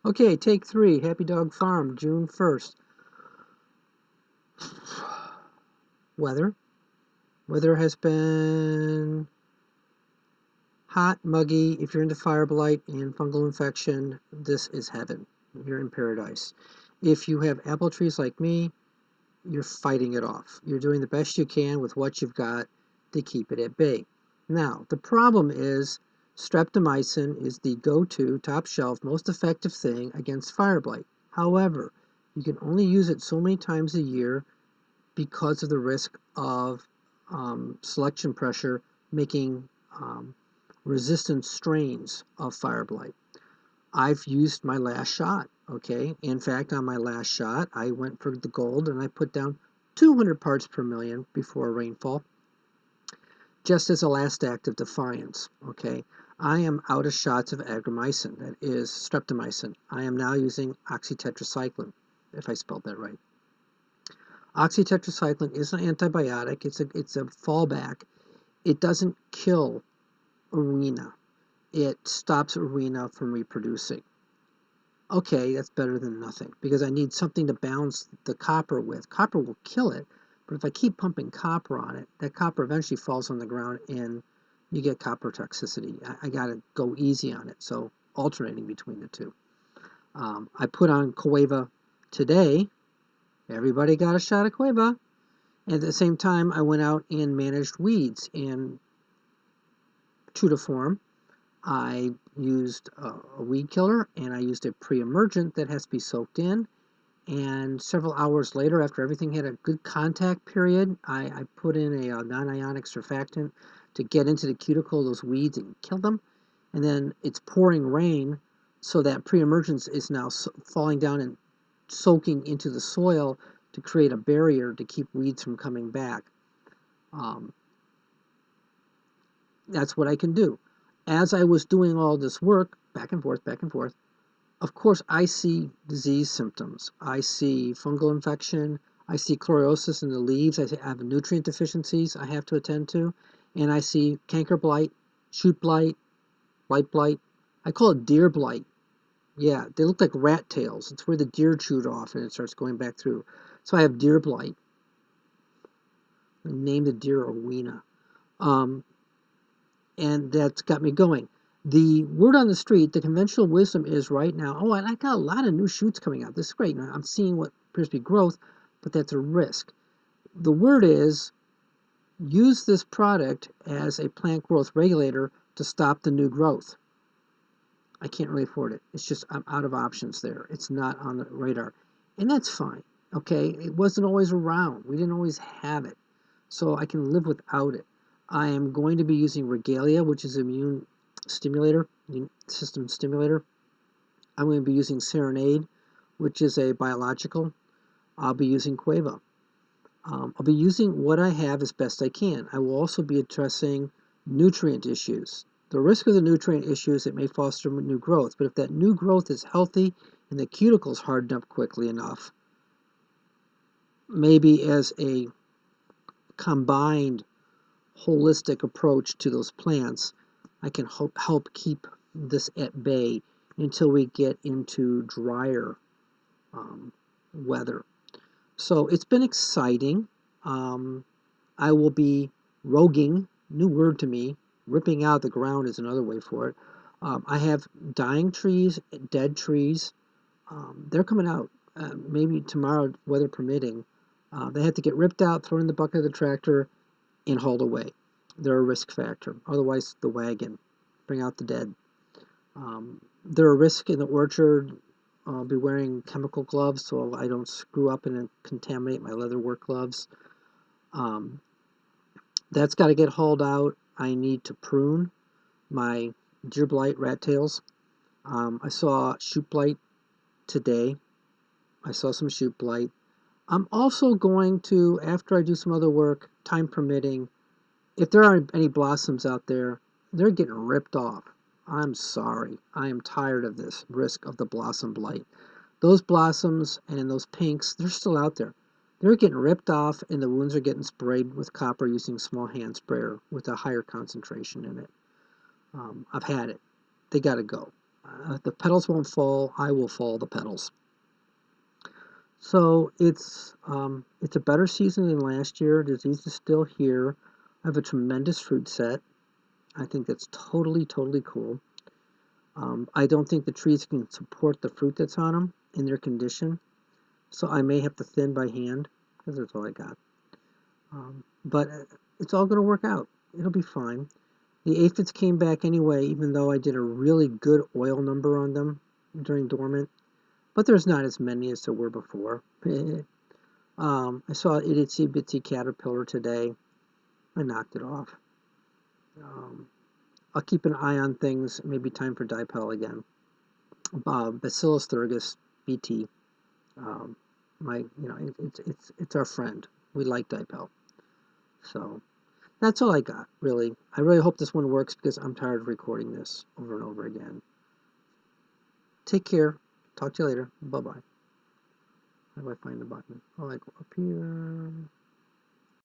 Okay, take 3, Happy Dog Farm, June 1st. Weather. Weather has been hot, muggy. If you're into fire blight and fungal infection, this is heaven. You're in paradise. If you have apple trees like me, you're fighting it off. You're doing the best you can with what you've got to keep it at bay. Now, the problem is streptomycin is the go-to, top shelf, most effective thing against fire blight. However, you can only use it so many times a year because of the risk of selection pressure making resistant strains of fire blight. I've used my last shot, okay? In fact, on my last shot, I went for the gold and I put down 200 parts per million before rainfall, just as a last act of defiance, okay? I am out of shots of agromycin, that is streptomycin. I am now using oxytetracycline, if I spelled that right. Oxytetracycline is an antibiotic. It's a fallback. It doesn't kill arena. It stops arena from reproducing. Okay, that's better than nothing because I need something to balance the copper with. Copper will kill it, but if I keep pumping copper on it, that copper eventually falls on the ground and you get copper toxicity. I got to go easy on it, so alternating between the two. I put on Cueva today. Everybody got a shot of Cueva. And at the same time, I went out and managed weeds. And true to form, I used a weed killer and I used a pre-emergent that has to be soaked in. And several hours later, after everything had a good contact period, I put in a non-ionic surfactant to get into the cuticle of those weeds and kill them. And then it's pouring rain, so that pre-emergence is now falling down and soaking into the soil to create a barrier to keep weeds from coming back. Um, that's what I can do. As I was doing all this work, back and forth, of course I see disease symptoms. I see fungal infection. I see chlorosis in the leaves. I have nutrient deficiencies I have to attend to. And I see canker blight, shoot blight, light blight. I call it deer blight. Yeah, they look like rat tails. It's where the deer chewed off and it starts going back through. So I have deer blight. I named the deer Owena. Um, and that's got me going. The word on the street, the conventional wisdom is right now, oh, and I got a lot of new shoots coming out. This is great. Now, I'm seeing what appears to be growth, but that's a risk. The word is use this product as a plant growth regulator to stop the new growth. I can't really afford it. It's just I'm out of options there. It's not on the radar. And that's fine. Okay? It wasn't always around. We didn't always have it. So I can live without it. I am going to be using Regalia, which is immune stimulator, system stimulator. I'm going to be using Serenade, which is a biological. I'll be using Cueva. I'll be using what I have as best I can. I will also be addressing nutrient issues. The risk of the nutrient issue is it may foster new growth, but if that new growth is healthy and the cuticles harden up quickly enough, maybe as a combined holistic approach to those plants, I can help keep this at bay until we get into drier weather. So it's been exciting. I will be roguing, new word to me. Ripping out the ground is another way for it. I have dying trees, dead trees. They're coming out maybe tomorrow, weather permitting. They have to get ripped out, thrown in the bucket of the tractor, and hauled away. They're a risk factor. Otherwise, the wagon. Bring out the dead. They're a risk in the orchard. I'll be wearing chemical gloves so I don't screw up and contaminate my leather work gloves. That's got to get hauled out. I need to prune my deer blight rat tails. I saw shoot blight today. I saw some shoot blight. I'm also going to, after I do some other work, time permitting, if there aren't any blossoms out there, they're getting ripped off. I'm sorry. I am tired of this risk of the blossom blight. Those blossoms and those pinks, they're still out there. They're getting ripped off and the wounds are getting sprayed with copper using small hand sprayer with a higher concentration in it. I've had it. They got to go. The petals won't fall. I will fall the petals. So it's a better season than last year. Disease is still here. I have a tremendous fruit set. I think that's totally, totally cool. I don't think the trees can support the fruit that's on them in their condition. So I may have to thin by hand because that's all I got. But it's all going to work out. It'll be fine. The aphids came back anyway, even though I did a really good oil number on them during dormant. But there's not as many as there were before. I saw an itsy bitsy caterpillar today. I knocked it off. Um, I'll keep an eye on things. Maybe time for dipel again. Bacillus thuringitis, BT. Um, it's our friend. We like dipel. So that's all I got, really. I really hope this one works because I'm tired of recording this over and over again. Take care. Talk to you later. Bye-bye. How do I find the button? Oh, I go up here.